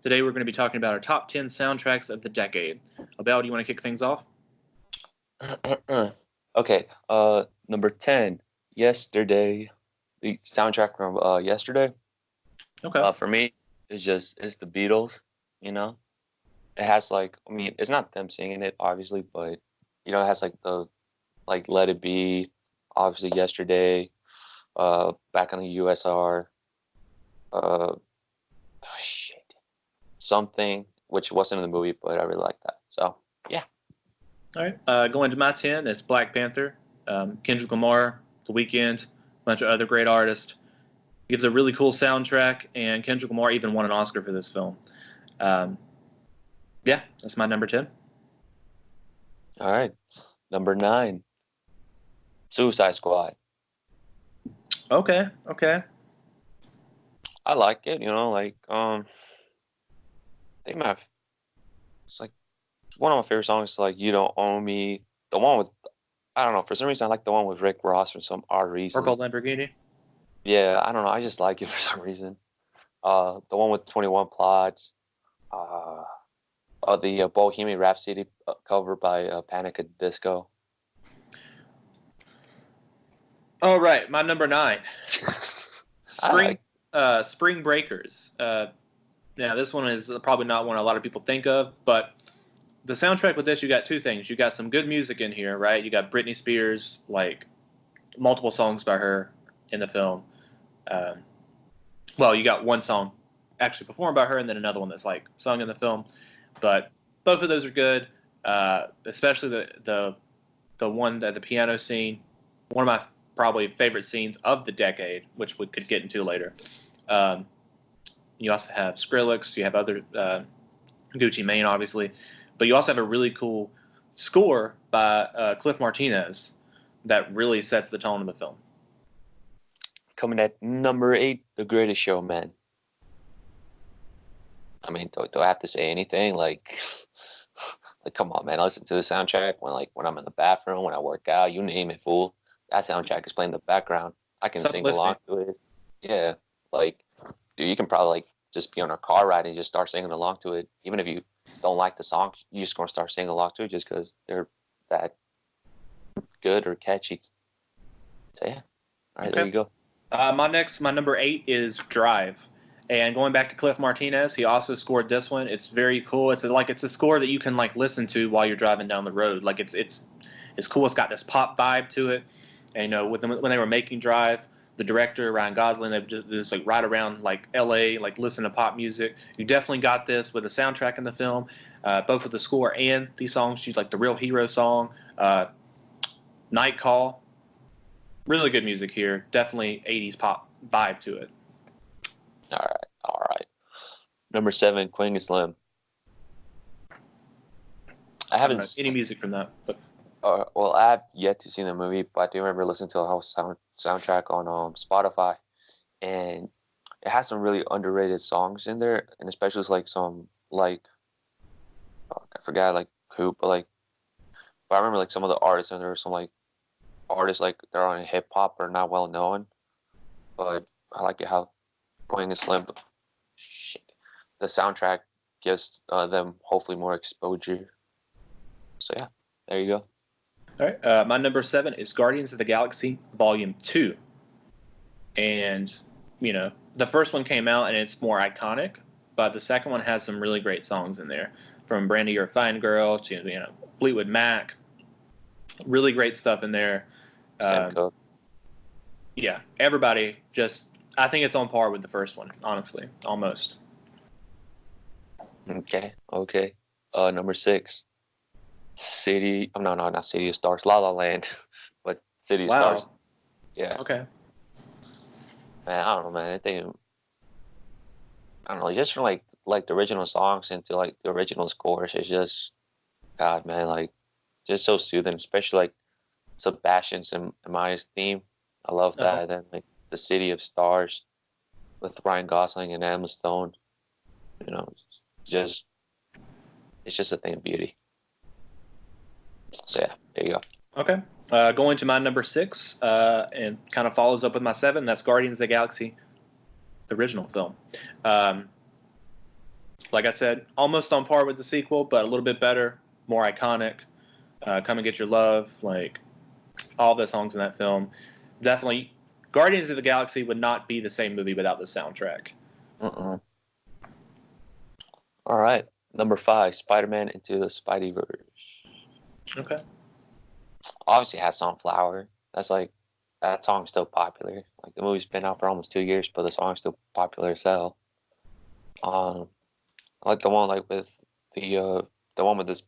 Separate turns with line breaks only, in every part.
Today we're going to be talking about our top 10 soundtracks of the decade. Abel, do you want to kick things off?
Okay, number 10, Yesterday. The soundtrack from Yesterday.
Okay.
For me, it's the Beatles, you know. It has like, I mean, it's not them singing it obviously, but it has like the Let It Be, obviously Yesterday, Back in the USR, uh shit, something which wasn't in the movie, but I really like that. So, yeah.
All right. Going to my 10 is Black Panther, Kendrick Lamar, The Weeknd, a bunch of other great artists. Gives a really cool soundtrack, and Kendrick Lamar even won an Oscar for this film. Yeah, that's my number 10.
All right. Number 9, Suicide Squad.
Okay.
I like it, they have it's like one of my favorite songs is like You Don't Own Me. The one with, I don't know, for some reason I like the one with Rick Ross for some odd reason.
Purple Lamborghini.
Yeah, I don't know, I just like it for some reason. The one with 21 Plots, the Bohemian Rhapsody cover by Panic at the Disco.
All right, my number 9.
Spring
Spring Breakers. Now, this one is probably not one a lot of people think of, but the soundtrack with this, you got two things. You got some good music in here, right? You got Britney Spears, like multiple songs by her in the film. Well, you got one song actually performed by her, and then another one that's like sung in the film. But both of those are good, especially the one that the piano scene. One of my probably favorite scenes of the decade, which we could get into later. You also have Skrillex. You have other Gucci Mane, obviously, but you also have a really cool score by Cliff Martinez that really sets the tone of the film.
Coming at number 8, The Greatest Showman. I mean, do I have to say anything? Like, come on, man. I listen to the soundtrack when I'm in the bathroom, when I work out, you name it, fool. That soundtrack is playing in the background. I can sing along to it. Yeah, like, dude, you can probably just be on a car ride and just start singing along to it. Even if you don't like the song, you're just gonna start singing along to it just because they're that good or catchy. So yeah, all right, okay. There you go.
My number 8 is Drive. And going back to Cliff Martinez, he also scored this one. It's very cool. It's a score that you can listen to while you're driving down the road. Like it's cool. It's got this pop vibe to it. And when they were making Drive, the director Ryan Gosling, they just ride around L.A. listen to pop music. You definitely got this with the soundtrack in the film, both with the score and these songs. She's the Real Hero song, Night Call. Really good music here. Definitely 80s pop vibe to it.
All right. Number 7, Queen and Slim. I haven't
any music from that. But
well, I have yet to see the movie, but I do remember listening to a whole soundtrack on Spotify, and it has some really underrated songs in there, and especially some I forgot who, but I remember some of the artists, and there were some artists they're on hip hop or not well known, but I like it how Queen and Slim, the soundtrack gives them hopefully more exposure. So yeah, there you go.
All right, my number 7 is Guardians of the Galaxy Volume 2. And, the first one came out and it's more iconic, but the second one has some really great songs in there. From Brandy, You're a Fine Girl to, Fleetwood Mac. Really great stuff in there. Yeah, everybody I think it's on par with the first one, honestly, almost.
Okay. Number 6. Not City of Stars, La La Land, but City of Stars. Yeah.
Okay.
Man, I don't know, man. I don't know, just from the original songs into the original scores, it's just, God, man, just so soothing, especially Sebastian's and Maya's theme. I love that. And then the City of Stars with Ryan Gosling and Emma Stone. It's just a thing of beauty. So yeah, there you go.
Okay. Going to my number 6, and kind of follows up with my 7. That's Guardians of the Galaxy, the original film. Like I said, almost on par with the sequel, but a little bit better, more iconic. Come and Get Your Love, like all the songs in that film. Definitely, Guardians of the Galaxy would not be the same movie without the soundtrack.
All right, number 5, Spider-Man Into the Spideyverse.
Okay.
Obviously, it has Sunflower. That's like that song's still popular. Like the movie's been out for almost 2 years, but the song's still popular as hell. I like the one like with the one with this.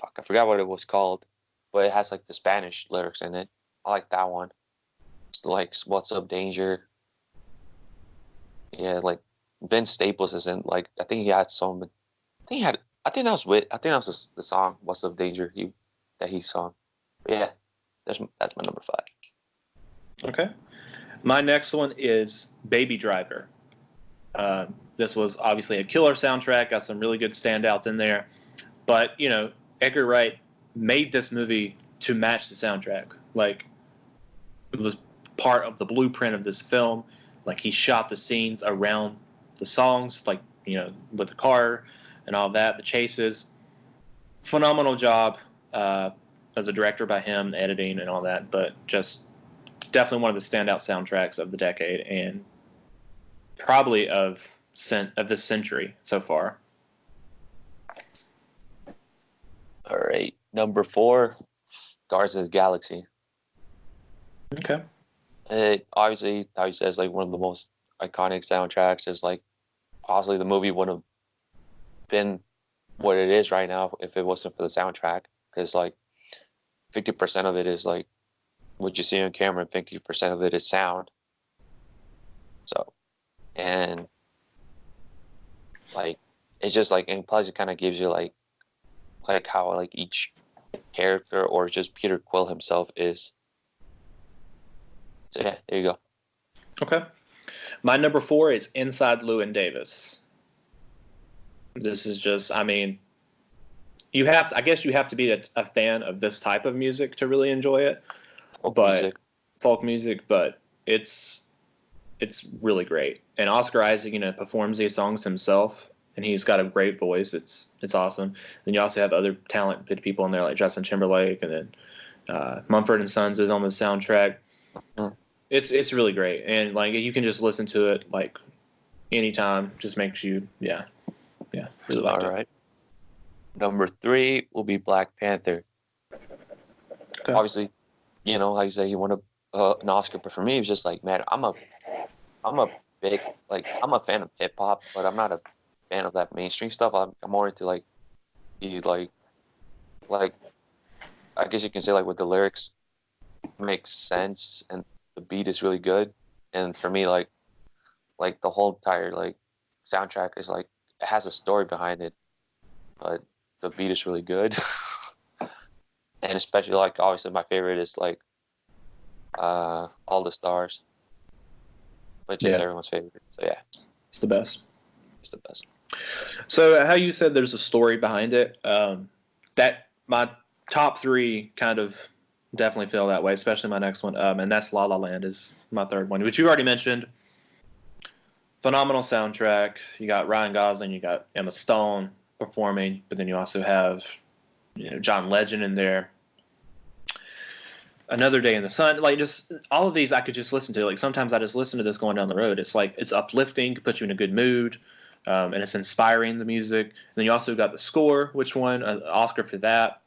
Fuck, I forgot what it was called, but it has like the Spanish lyrics in it. I like that one. It's like "What's Up, Danger." Yeah, like Vince Staples isn't like. I think he had some. I think he had. I think that was with. I think that was the song "What's Up, Danger." He sung. But yeah, that's my number 5.
Okay. My next one is Baby Driver. This was obviously a killer soundtrack, got some really good standouts in there. But, Edgar Wright made this movie to match the soundtrack. Like, it was part of the blueprint of this film. Like, he shot the scenes around the songs, like, with the car and all that, the chases. Phenomenal job as a director by him, the editing and all that, but just definitely one of the standout soundtracks of the decade and probably of this century so far.
All right, number 4, Guardians of the Galaxy.
Okay.
It obviously, how you said, is like one of the most iconic soundtracks. Is like possibly the movie wouldn't have been what it is right now if it wasn't for the soundtrack. Because like 50% of it is like what you see on camera, and 50% of it is sound. So, and like it's just like, and plus it kind of gives you like how like each character or just Peter Quill himself is. So yeah, there you go.
Okay. My number 4 is Inside Llewyn Davis. This is just, I mean, I guess you have to be a fan of this type of music to really enjoy it. Folk music, but it's really great. And Oscar Isaac, performs these songs himself, and he's got a great voice. It's awesome. Then you also have other talented people in there like Justin Timberlake, and then Mumford & Sons is on the soundtrack.
Mm.
It's really great, and like you can just listen to it like anytime. Just makes you really like it.
All right. Number 3 will be Black Panther.
Okay.
Obviously, like you say, he won an Oscar, but for me, it was just like, man, I'm a big I'm a fan of hip hop, but I'm not a fan of that mainstream stuff. I'm more into like I guess you can say like with the lyrics makes sense and the beat is really good. And for me, like the whole entire like soundtrack is like it has a story behind it, but the beat is really good. And especially like obviously my favorite is like All the Stars, which is everyone's favorite. So yeah,
it's the best.
It's the best.
So how you said there's a story behind it. That my top 3 kind of definitely feel that way, especially my next one. And that's La La Land is my third one, which you already mentioned. Phenomenal soundtrack. You got Ryan Gosling, you got Emma Stone performing, but then you also have John Legend in there. Another Day in the Sun, like just all of these I could just listen to. Like sometimes I just listen to this going down the road. It's like it's uplifting, puts you in a good mood, and it's inspiring, the music. And then you also got the score, which won an Oscar for that.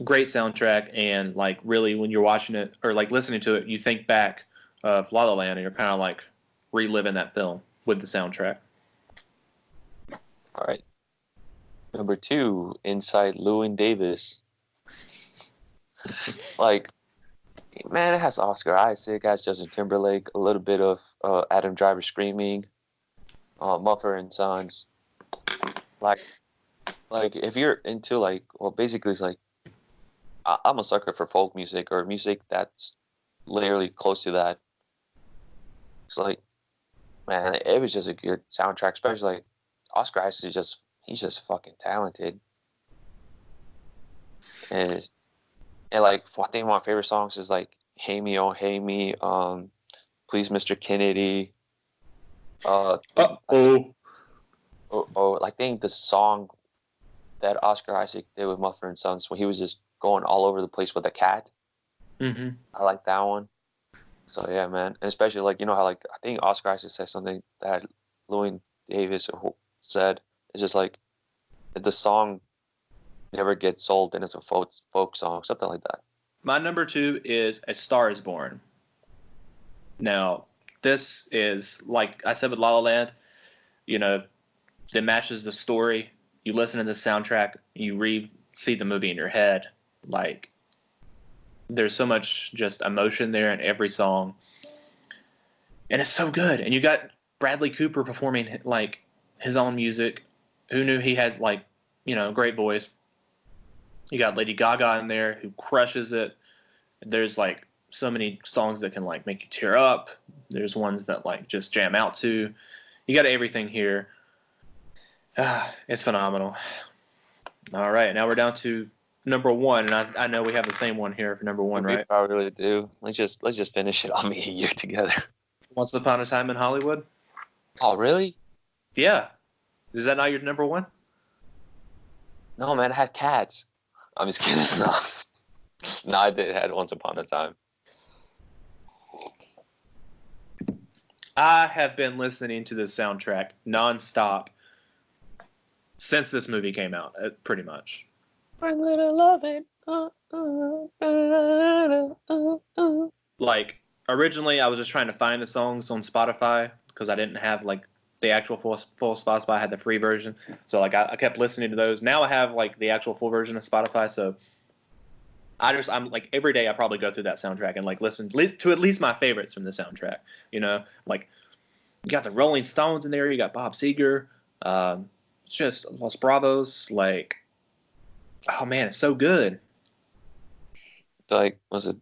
Great soundtrack, and like really when you're watching it or like listening to it, you think back of La La Land, and you're kind of like reliving that film with the soundtrack.
All right. Number 2, Inside Llewyn Davis. Like, man, it has Oscar Isaac, it has Justin Timberlake, a little bit of Adam Driver screaming, Mumford & Sons. Like if you're into like, well, basically it's like, I'm a sucker for folk music or music that's literally close to that. It's like, man, it was just a good soundtrack, especially like Oscar Isaac he's just fucking talented. And like I think one of my favorite songs is like Hey Me Oh Hey Me, Please Mr. Kennedy. I think the song that Oscar Isaac did with Mumford and Sons when he was just going all over the place with a cat.
Mm-hmm.
I like that one. So yeah, man, and especially like you know how like I think Oscar Isaac said something that Louis Davis said. It's just like the song never gets old and it's a folk song, something like that.
My number 2 is A Star Is Born. Now, this is like I said with La La Land. You know, that matches the story. You listen to the soundtrack, you see the movie in your head. Like, there's so much just emotion there in every song, and it's so good. And you got Bradley Cooper performing like his own music. Who knew he had like, great voice? You got Lady Gaga in there who crushes it. There's like so many songs that can like make you tear up. There's ones that like just jam out to. You got everything here. It's phenomenal. All right, now we're down to number 1, and I know we have the same one here for number 1, right?
We probably really do. Let's just finish it on Me and You together.
Once Upon a Time in Hollywood.
Oh, really?
Yeah. Is that not your number 1?
No, man, I had Cats. I'm just kidding. No, no, I did had Once Upon a Time.
I have been listening to this soundtrack nonstop since this movie came out, pretty much.
My little lovin'.
Like, originally I was just trying to find the songs on Spotify because I didn't have like the actual full Spotify. I had the free version, so like I kept listening to those. Now I have like the actual full version of Spotify, so I'm like every day I probably go through that soundtrack and like listen to at least my favorites from the soundtrack. Like you got the Rolling Stones in there, you got Bob Seger, just Los Bravos. Like, oh man, it's so good.
Like, was it?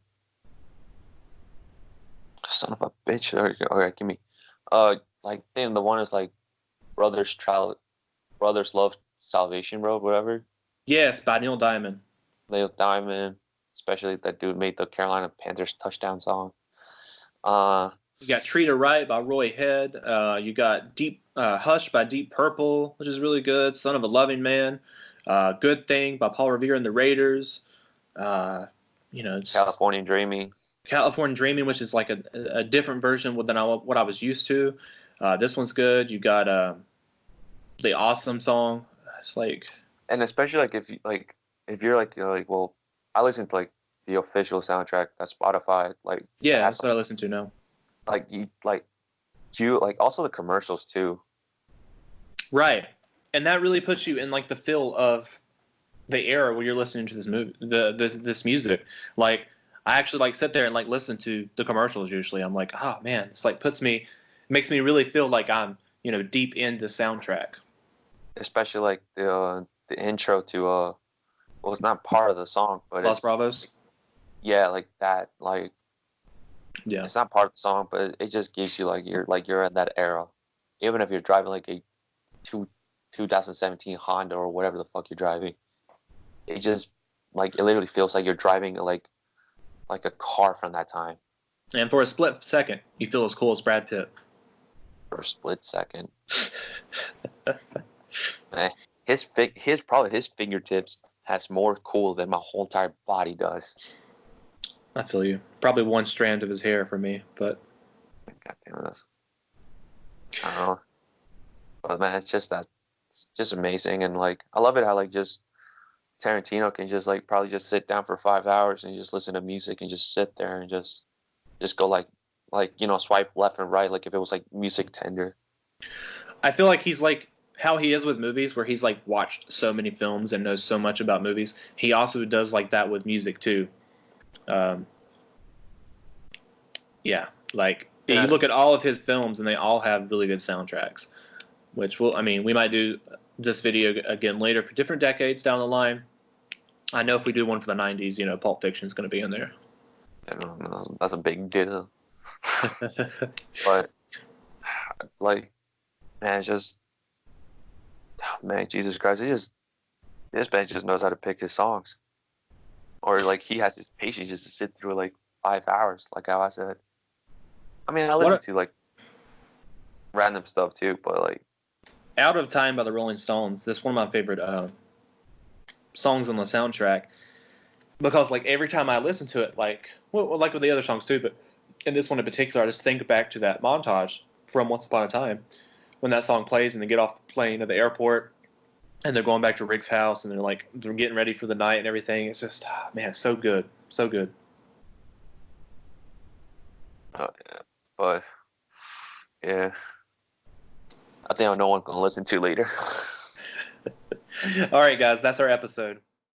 Son of a bitch! Okay, give me. Like, damn, the one is like Brothers Love Salvation Road, whatever.
Yes, by Neil Diamond.
Neil Diamond, especially that dude made the Carolina Panthers touchdown song.
You got Treat Her Right by Roy Head. You got Hush by Deep Purple, which is really good. Son of a Loving Man. Good Thing by Paul Revere and the Raiders.
California Dreaming.
California Dreaming, which is like a different version than what I was used to. This one's good. You got the Awesome song. It's like,
and especially like if you're like well, I listen to like the official soundtrack that's Spotify. Like
yeah, that's what I listen to now.
Like you also the commercials too.
Right, and that really puts you in like the feel of the era where you're listening to this movie, this music. Like, I actually like sit there and like listen to the commercials. Usually, I'm like, oh man, it's like makes me really feel like I'm deep in the soundtrack.
Especially like the intro to well, it's not part of the song, but
Los Bravos.
Yeah, like that, like
yeah,
it's not part of the song, but it just gives you like you're in that era, even if you're driving like a 2017 Honda or whatever the fuck you're driving. It just like it literally feels like you're driving like a car from that time.
And for a split second, you feel as cool as Brad Pitt.
For a split second. Man, his fingertips has more cool than my whole entire body does.
I feel you. Probably one strand of his hair for me, but
God damn it. I don't know. But man, it's just amazing, and like I love it how like just Tarantino can just like probably just sit down for 5 hours and just listen to music and just sit there and just go like swipe left and right like if it was like music tender.
I feel like he's like how he is with movies, where he's like watched so many films and knows so much about movies. He also does like that with music too. Yeah, like you look at all of his films and they all have really good soundtracks, which we might do this video again later for different decades down the line. I know if we do one for the 90s, Pulp Fiction is going to be in there.
I don't know, that's a big deal. But like, man, it's just, man, Jesus Christ, this man just knows how to pick his songs. Or like he has his patience just to sit through like 5 hours, like how I said. I mean, I listen to like random stuff too, but like.
Out of Time by the Rolling Stones. This is one of my favorite songs on the soundtrack, because like every time I listen to it, like like with the other songs too, but in this one in particular, I just think back to that montage from Once Upon a Time when that song plays and they get off the plane at the airport and they're going back to Rick's house and they're getting ready for the night and everything. It's just, man, so good, so good.
Oh yeah, but yeah, I think I know what I'm gonna listen to later.
All right, guys, that's our episode.